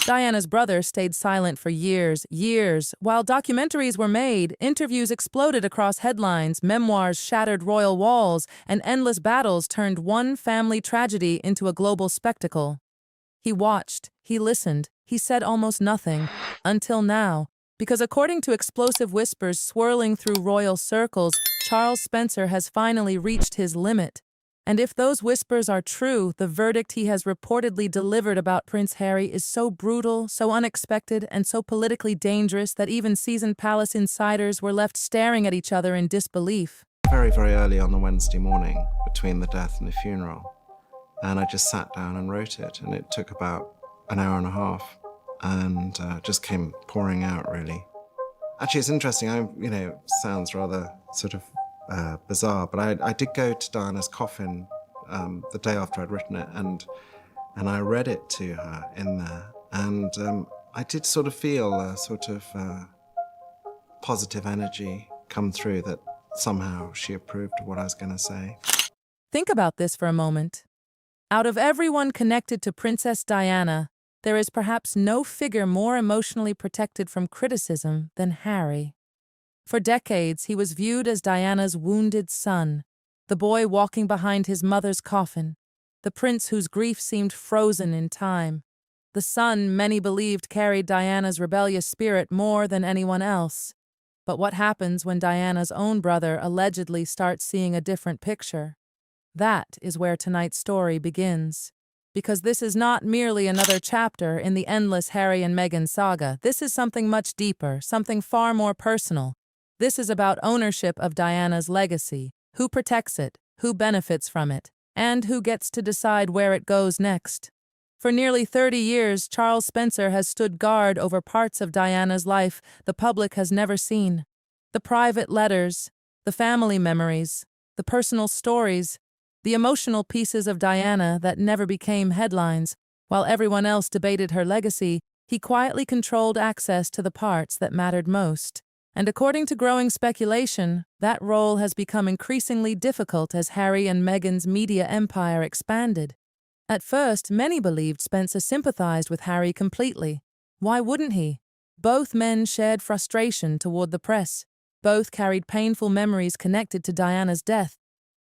Diana's brother stayed silent for years. While documentaries were made, interviews exploded across headlines, memoirs shattered royal walls, and endless battles turned one family tragedy into a global spectacle. He watched, he listened, he said almost nothing, until now, because according to explosive whispers swirling through royal circles, Charles Spencer has finally reached his limit. And if those whispers are true, the verdict he has reportedly delivered about Prince Harry is so brutal, so unexpected, and so politically dangerous that even seasoned palace insiders were left staring at each other in disbelief. Very, very early on the Wednesday morning, between the death and the funeral, and I just sat down and wrote it, and it took about an hour and a half, and just came pouring out, really. Actually, it's interesting. Sounds rather sort of bizarre, but I did go to Diana's coffin the day after I'd written it, and I read it to her in there, and I did sort of feel a sort of positive energy come through that somehow she approved of what I was going to say. Think about this for a moment. Out of everyone connected to Princess Diana, there is perhaps no figure more emotionally protected from criticism than Harry. For decades, he was viewed as Diana's wounded son, the boy walking behind his mother's coffin, the prince whose grief seemed frozen in time, the son many believed carried Diana's rebellious spirit more than anyone else. But what happens when Diana's own brother allegedly starts seeing a different picture? That is where tonight's story begins. Because this is not merely another chapter in the endless Harry and Meghan saga. This is something much deeper, something far more personal. This is about ownership of Diana's legacy, who protects it, who benefits from it, and who gets to decide where it goes next. For nearly 30 years, Charles Spencer has stood guard over parts of Diana's life the public has never seen. The private letters, the family memories, the personal stories, the emotional pieces of Diana that never became headlines. While everyone else debated her legacy, he quietly controlled access to the parts that mattered most. And according to growing speculation, that role has become increasingly difficult as Harry and Meghan's media empire expanded. At first, many believed Spencer sympathized with Harry completely. Why wouldn't he? Both men shared frustration toward the press. Both carried painful memories connected to Diana's death.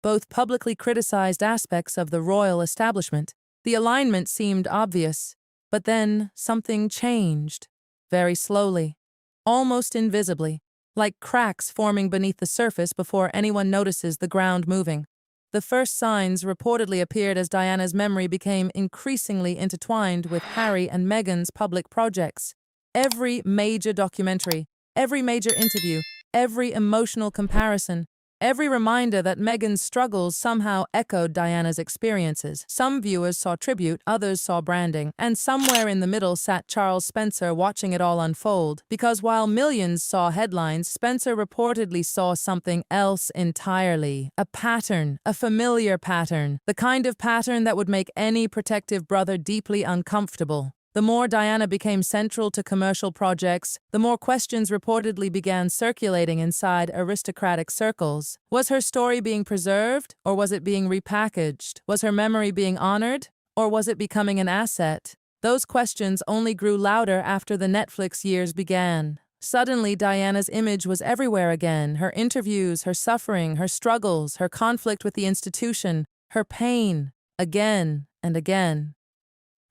Both publicly criticized aspects of the royal establishment. The alignment seemed obvious, but then something changed, very slowly. Almost invisibly, like cracks forming beneath the surface before anyone notices the ground moving. The first signs reportedly appeared as Diana's memory became increasingly intertwined with Harry and Meghan's public projects. Every major documentary, every major interview, every emotional comparison, every reminder that Meghan's struggles somehow echoed Diana's experiences. Some viewers saw tribute, others saw branding, and somewhere in the middle sat Charles Spencer watching it all unfold. Because while millions saw headlines, Spencer reportedly saw something else entirely. A pattern, a familiar pattern, the kind of pattern that would make any protective brother deeply uncomfortable. The more Diana became central to commercial projects, the more questions reportedly began circulating inside aristocratic circles. Was her story being preserved, or was it being repackaged? Was her memory being honored, or was it becoming an asset? Those questions only grew louder after the Netflix years began. Suddenly, Diana's image was everywhere again. Her interviews, her suffering, her struggles, her conflict with the institution, her pain, again and again.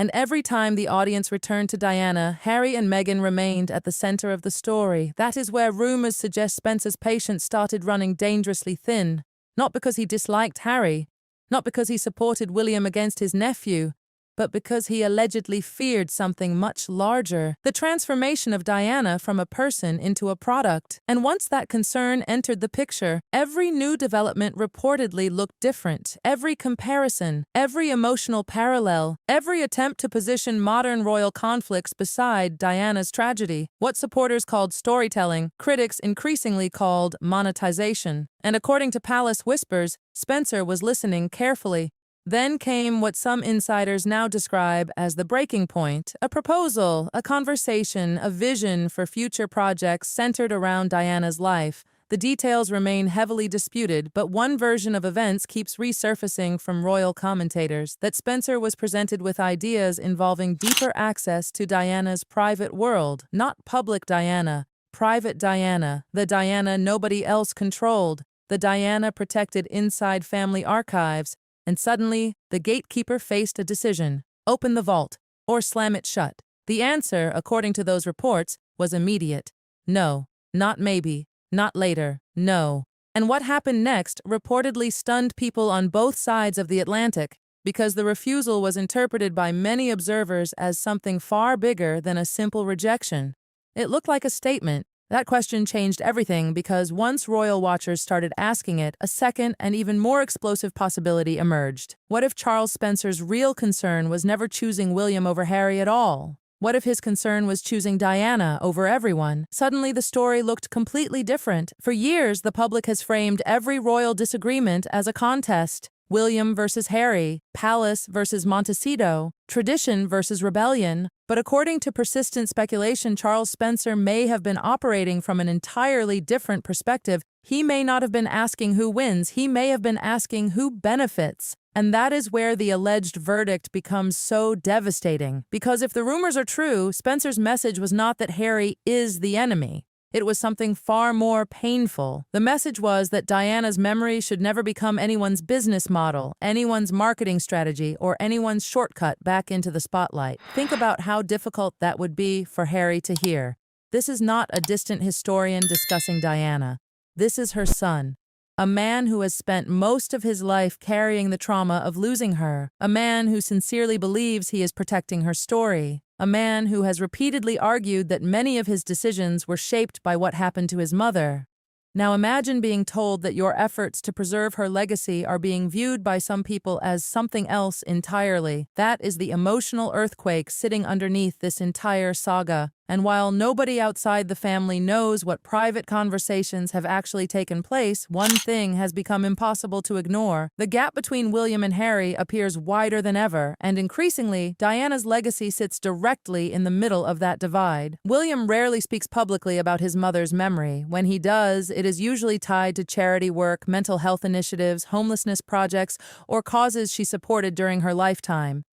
And every time the audience returned to Diana, Harry and Meghan remained at the center of the story. That is where rumors suggest Spencer's patience started running dangerously thin. Not because he disliked Harry, not because he supported William against his nephew, but because he allegedly feared something much larger, the transformation of Diana from a person into a product. And once that concern entered the picture, every new development reportedly looked different. Every comparison, every emotional parallel, every attempt to position modern royal conflicts beside Diana's tragedy. What supporters called storytelling, critics increasingly called monetization. And according to palace whispers, Spencer was listening carefully. Then came what some insiders now describe as the breaking point, a proposal, a conversation, a vision for future projects centered around Diana's life. The details remain heavily disputed, but one version of events keeps resurfacing from royal commentators that Spencer was presented with ideas involving deeper access to Diana's private world, not public Diana, private Diana, the Diana nobody else controlled, the Diana protected inside family archives, and suddenly the gatekeeper faced a decision: open the vault or slam it shut. The answer, according to those reports, was immediate. No, not maybe. Not later, no. And what happened next reportedly stunned people on both sides of the Atlantic, because the refusal was interpreted by many observers as something far bigger than a simple rejection. It looked like a statement. That question changed everything because once royal watchers started asking it, a second and even more explosive possibility emerged. What if Charles Spencer's real concern was never choosing William over Harry at all? What if his concern was choosing Diana over everyone? Suddenly, the story looked completely different. For years, the public has framed every royal disagreement as a contest. William versus Harry, palace versus Montecito, tradition versus rebellion. But according to persistent speculation, Charles Spencer may have been operating from an entirely different perspective. He may not have been asking who wins, he may have been asking who benefits. And that is where the alleged verdict becomes so devastating. Because if the rumors are true, Spencer's message was not that Harry is the enemy. It was something far more painful. The message was that Diana's memory should never become anyone's business model, anyone's marketing strategy, or anyone's shortcut back into the spotlight. Think about how difficult that would be for Harry to hear. This is not a distant historian discussing Diana. This is her son. A man who has spent most of his life carrying the trauma of losing her. A man who sincerely believes he is protecting her story. A man who has repeatedly argued that many of his decisions were shaped by what happened to his mother. Now imagine being told that your efforts to preserve her legacy are being viewed by some people as something else entirely. That is the emotional earthquake sitting underneath this entire saga. And while nobody outside the family knows what private conversations have actually taken place, one thing has become impossible to ignore. The gap between William and Harry appears wider than ever, and increasingly, Diana's legacy sits directly in the middle of that divide. William rarely speaks publicly about his mother's memory. When he does, it is usually tied to charity work, mental health initiatives, homelessness projects, or causes she supported during her lifetime.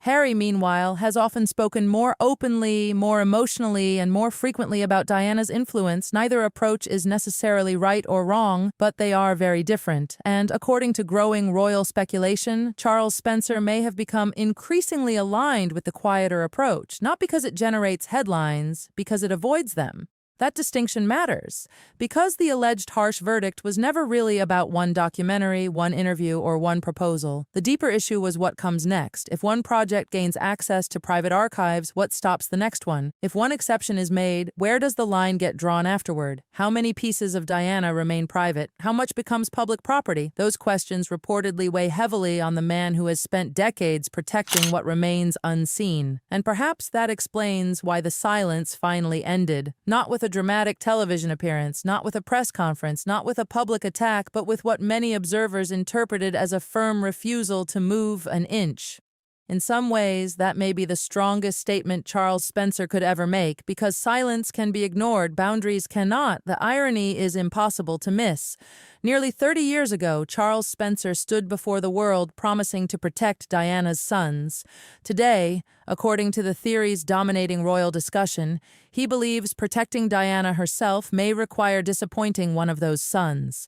Harry, meanwhile, has often spoken more openly, more emotionally, and more frequently about Diana's influence. Neither approach is necessarily right or wrong, but they are very different. And according to growing royal speculation, Charles Spencer may have become increasingly aligned with the quieter approach, not because it generates headlines, because it avoids them. That distinction matters, because the alleged harsh verdict was never really about one documentary, one interview, or one proposal. The deeper issue was what comes next. If one project gains access to private archives, what stops the next one? If one exception is made, where does the line get drawn afterward? How many pieces of Diana remain private? How much becomes public property? Those questions reportedly weigh heavily on the man who has spent decades protecting what remains unseen. And perhaps that explains why the silence finally ended, not with a dramatic television appearance, not with a press conference, not with a public attack, but with what many observers interpreted as a firm refusal to move an inch. In some ways, that may be the strongest statement Charles Spencer could ever make, because silence can be ignored, boundaries cannot. The irony is impossible to miss. Nearly 30 years ago, Charles Spencer stood before the world promising to protect Diana's sons. Today, according to the theories dominating royal discussion, he believes protecting Diana herself may require disappointing one of those sons.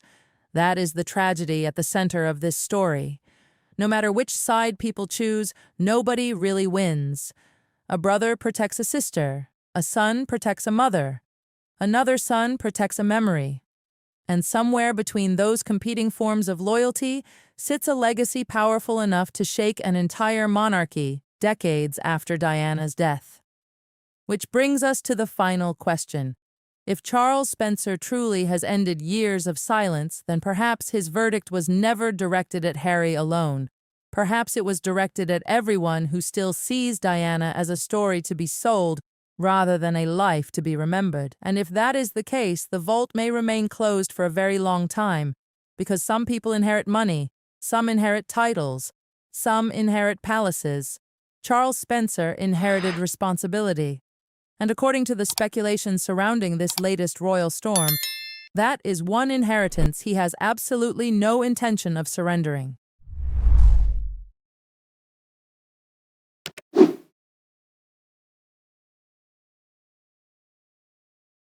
That is the tragedy at the center of this story. No matter which side people choose, nobody really wins. A brother protects a sister. A son protects a mother. Another son protects a memory. And somewhere between those competing forms of loyalty sits a legacy powerful enough to shake an entire monarchy decades after Diana's death. Which brings us to the final question. If Charles Spencer truly has ended years of silence, then perhaps his verdict was never directed at Harry alone. Perhaps it was directed at everyone who still sees Diana as a story to be sold rather than a life to be remembered. And if that is the case, the vault may remain closed for a very long time, because some people inherit money, some inherit titles, some inherit palaces. Charles Spencer inherited responsibility. And according to the speculation surrounding this latest royal storm, That is one inheritance he has absolutely no intention of surrendering.